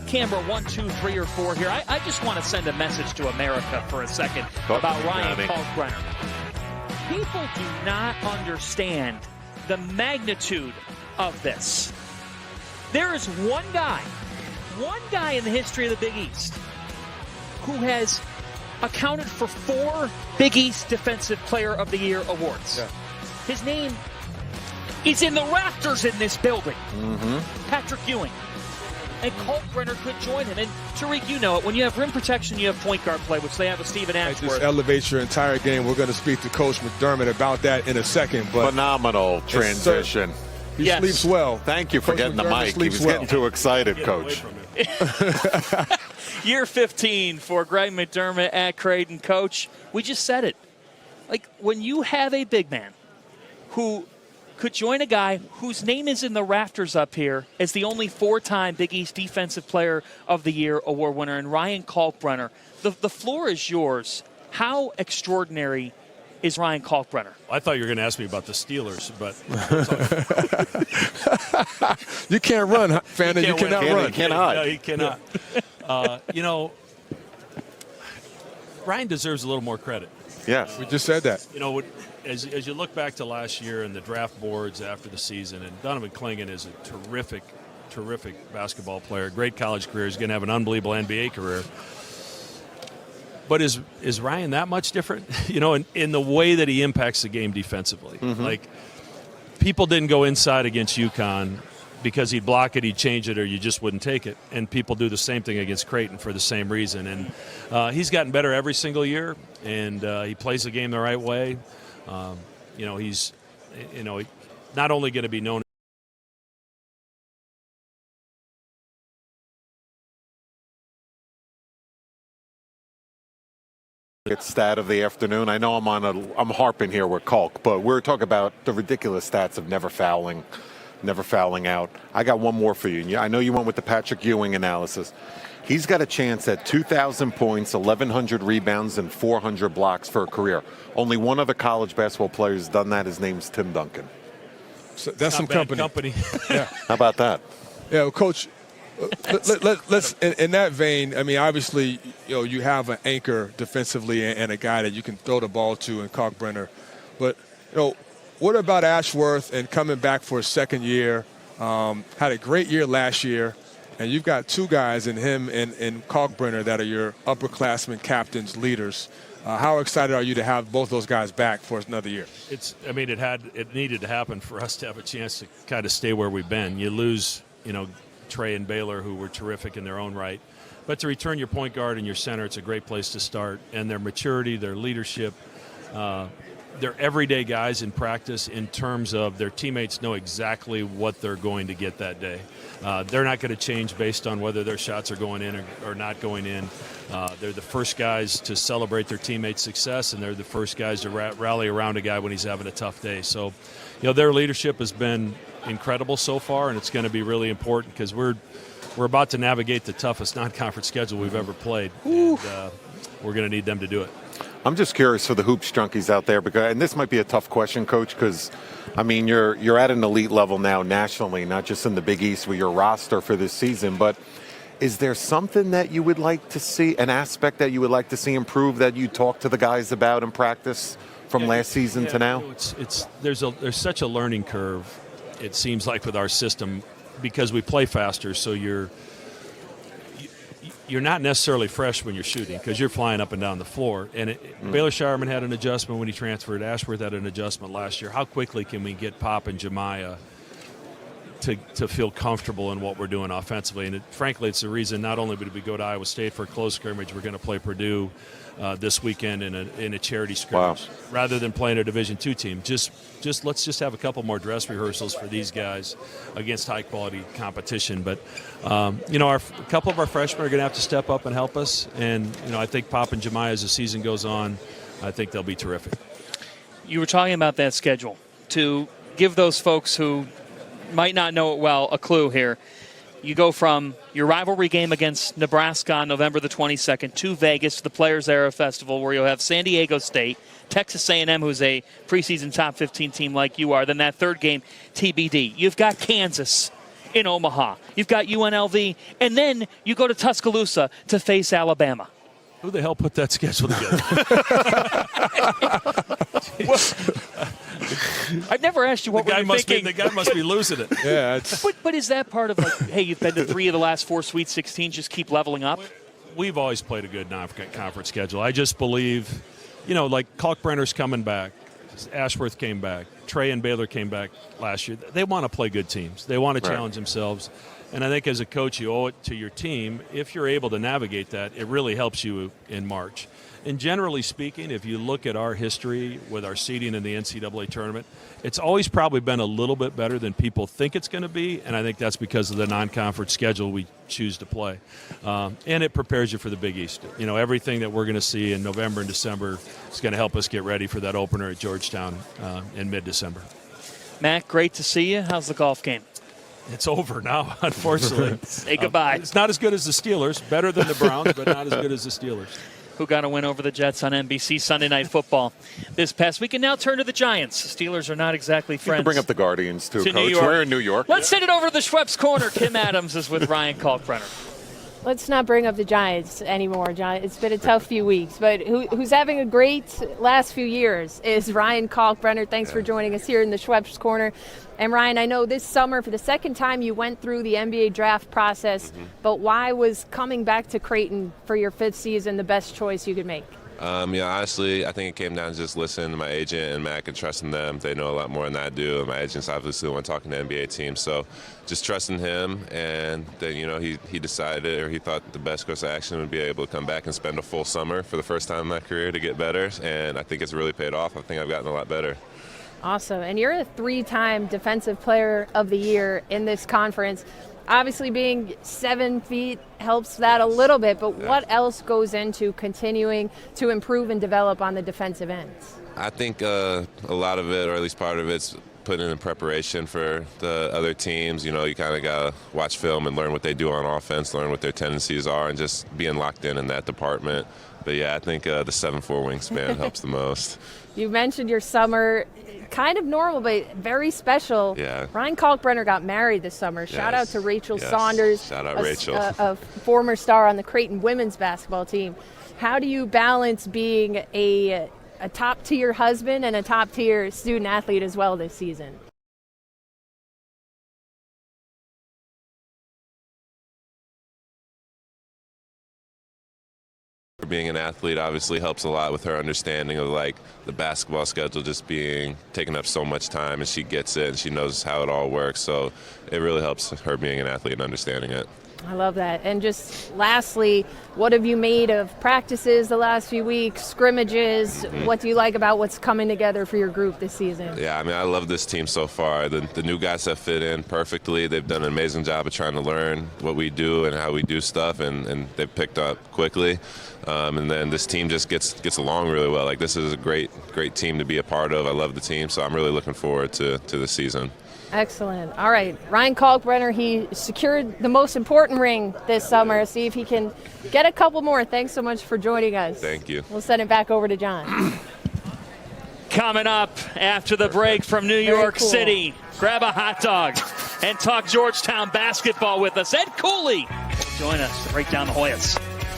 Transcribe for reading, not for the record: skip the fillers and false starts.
camera 1, 2, 3, or 4 here. I just want to send a message to America for a second about Ryan Kalkbrenner. People do not understand the magnitude of this. There is one guy in the history of the Big East who has accounted for 4 Big East Defensive Player of the Year awards. Yeah. His name is in the rafters in this building. Patrick Ewing. And Kalkbrenner could join him. And Tariq, you know it. When you have rim protection, you have point guard play, which they have with Steven Ashworth. It just elevates your entire game. We're going to speak to Coach McDermott about that in a second. But phenomenal transition. He sleeps well. Thank you for getting the mic. He was getting too excited, Coach. Year 15 for Greg McDermott at Creighton. Coach, we just said it. Like, when you have a big man who could join a guy whose name is in the rafters up here as the only 4-time Big East Defensive Player of the Year award winner, and Ryan Kalkbrenner, the floor is yours. How extraordinary is Ryan Kalkbrenner? I thought you were going to ask me about the Steelers, but you can't run, Fannin. You cannot run. He cannot. No, he cannot. Ryan deserves a little more credit. Yes, we just said that. As you look back to last year and the draft boards after the season, and Donovan Clingan is a terrific basketball player, great college career. He's going to have an unbelievable NBA career. But is Ryan that much different? In the way that he impacts the game defensively. Like, people didn't go inside against UConn because he'd block it, he'd change it, or you just wouldn't take it. And people do the same thing against Creighton for the same reason. And he's gotten better every single year, and he plays the game the right way. He's not only going to be known stat of the afternoon. I know I'm harping here with Kalk, but we're talking about the ridiculous stats of never fouling out. I got one more for you. I know you went with the Patrick Ewing analysis. He's got a chance at 2,000 points, 1,100 rebounds, and 400 blocks for a career. Only one other college basketball player has done that. His name's Tim Duncan. So that's some company. Yeah. How about that? Yeah, well, Coach, let's in that vein, I mean, obviously, you have an anchor defensively and a guy that you can throw the ball to in Kalkbrenner. But, what about Ashworth and coming back for a second year? Had a great year last year. And you've got 2 guys in him and Kalkbrenner that are your upperclassmen, captains, leaders. How excited are you to have both those guys back for another year? It needed to happen for us to have a chance to kind of stay where we've been. You lose, Trey and Baylor, who were terrific in their own right. But to return your point guard and your center, it's a great place to start. And their maturity, their leadership, they're everyday guys in practice in terms of their teammates know exactly what they're going to get that day. They're not going to change based on whether their shots are going in or not going in. They're the first guys to celebrate their teammates' success, and they're the first guys to rally around a guy when he's having a tough day. So, their leadership has been incredible so far, and it's going to be really important because we're about to navigate the toughest non-conference schedule we've ever played, and we're going to need them to do it. I'm just curious for the hoops junkies out there, and this might be a tough question, Coach, because, you're at an elite level now nationally, not just in the Big East with your roster for this season, but is there something that you would like to see, an aspect that you would like to see improve that you talk to the guys about in practice from last season to now? There's such a learning curve, it seems like, with our system because we play faster, so you're not necessarily fresh when you're shooting because you're flying up and down the floor. And Baylor Shireman had an adjustment when he transferred. Ashworth had an adjustment last year. How quickly can we get Pop and Jemiah to feel comfortable in what we're doing offensively? And frankly, it's the reason not only did we go to Iowa State for a close scrimmage, we're going to play Purdue this weekend in a charity scrimmage rather than playing a Division II team. Let's just have a couple more dress rehearsals for these guys against high-quality competition. But, a couple of our freshmen are going to have to step up and help us. And, I think Pop and Jemiah, as the season goes on, I think they'll be terrific. You were talking about that schedule. To give those folks who might not know it well a clue here, you go from your rivalry game against Nebraska on November the 22nd to Vegas to the Players Era Festival, where you'll have San Diego State, Texas A&M, who's a preseason top 15 team like you are, then that third game, TBD. You've got Kansas in Omaha. You've got UNLV, and then you go to Tuscaloosa to face Alabama. Who the hell put that schedule together? I've never asked you what the guy were you thinking. The guy must be losing it. Yeah, but is that part of, like, hey, you've been to 3 of the last 4 Sweet 16, just keep leveling up? We've always played a good non-conference schedule. I just believe, like Kalkbrenner's coming back. Ashworth came back. Trey and Baylor came back last year. They want to play good teams. They want to challenge themselves. And I think as a coach, you owe it to your team. If you're able to navigate that, it really helps you in March. And generally speaking, if you look at our history with our seeding in the NCAA tournament, it's always probably been a little bit better than people think it's going to be, and I think that's because of the non-conference schedule we choose to play. And it prepares you for the Big East. Everything that we're going to see in November and December is going to help us get ready for that opener at Georgetown in mid-December. Matt, great to see you. How's the golf game? It's over now, unfortunately. Say goodbye. It's not as good as the Steelers. Better than the Browns, but not as good as the Steelers. Who got a win over the Jets on NBC Sunday Night Football this past week. And now turn to the Giants. Steelers are not exactly friends. You can bring up the Guardians, too, to Coach. We're in New York. Let's send it over to the Schweppes Corner. Kim Adams is with Ryan Kalkbrenner. Let's not bring up the Giants anymore, John. It's been a tough few weeks. But who's having a great last few years is Ryan Kalkbrenner. Thanks for joining us here in the Schweppes Corner. And, Ryan, I know this summer, for the second time, you went through the NBA draft process. But why was coming back to Creighton for your 5th season the best choice you could make? Honestly, I think it came down to just listening to my agent and Mac and trusting them. They know a lot more than I do. And my agent's obviously the one talking to NBA teams. So just trusting him. And then, he decided, or he thought the best course of action would be able to come back and spend a full summer for the first time in my career to get better. And I think it's really paid off. I think I've gotten a lot better. Awesome. And you're a 3-time Defensive Player of the Year in this conference. Obviously, being 7 feet helps that a little bit, but what else goes into continuing to improve and develop on the defensive ends? I think a lot of it, or at least part of it's putting in preparation for the other teams. You kind of got to watch film and learn what they do on offense, learn what their tendencies are, and just being locked in that department. But, yeah, I think the 7'4" wingspan helps the most. You mentioned your summer, kind of normal, but very special. Yeah. Ryan Kalkbrenner got married this summer. Yes. Shout out to Rachel Saunders. Shout out Rachel. A former star on the Creighton women's basketball team. How do you balance being a top-tier husband and a top-tier student athlete as well this season? Being an athlete obviously helps a lot with her understanding of the basketball schedule just taking up so much time, and she gets it and she knows how it all works. So it really helps her being an athlete and understanding it. I love that. And just lastly, what have you made of practices the last few weeks, scrimmages? What do you like about what's coming together for your group this season? Yeah, I love this team so far. The new guys have fit in perfectly. They've done an amazing job of trying to learn what we do and how we do stuff, and they've picked up quickly. And then this team just gets along really well. This is a great team to be a part of. I love the team, so I'm really looking forward to the season. Excellent. All right, Ryan Kalkbrenner, he secured the most important ring this summer. See if he can get a couple more. Thanks so much for joining us. Thank you. We'll send it back over to John. Coming up after the break from New York City, grab a hot dog and talk Georgetown basketball with us. Ed Cooley will join us to break down the Hoyas.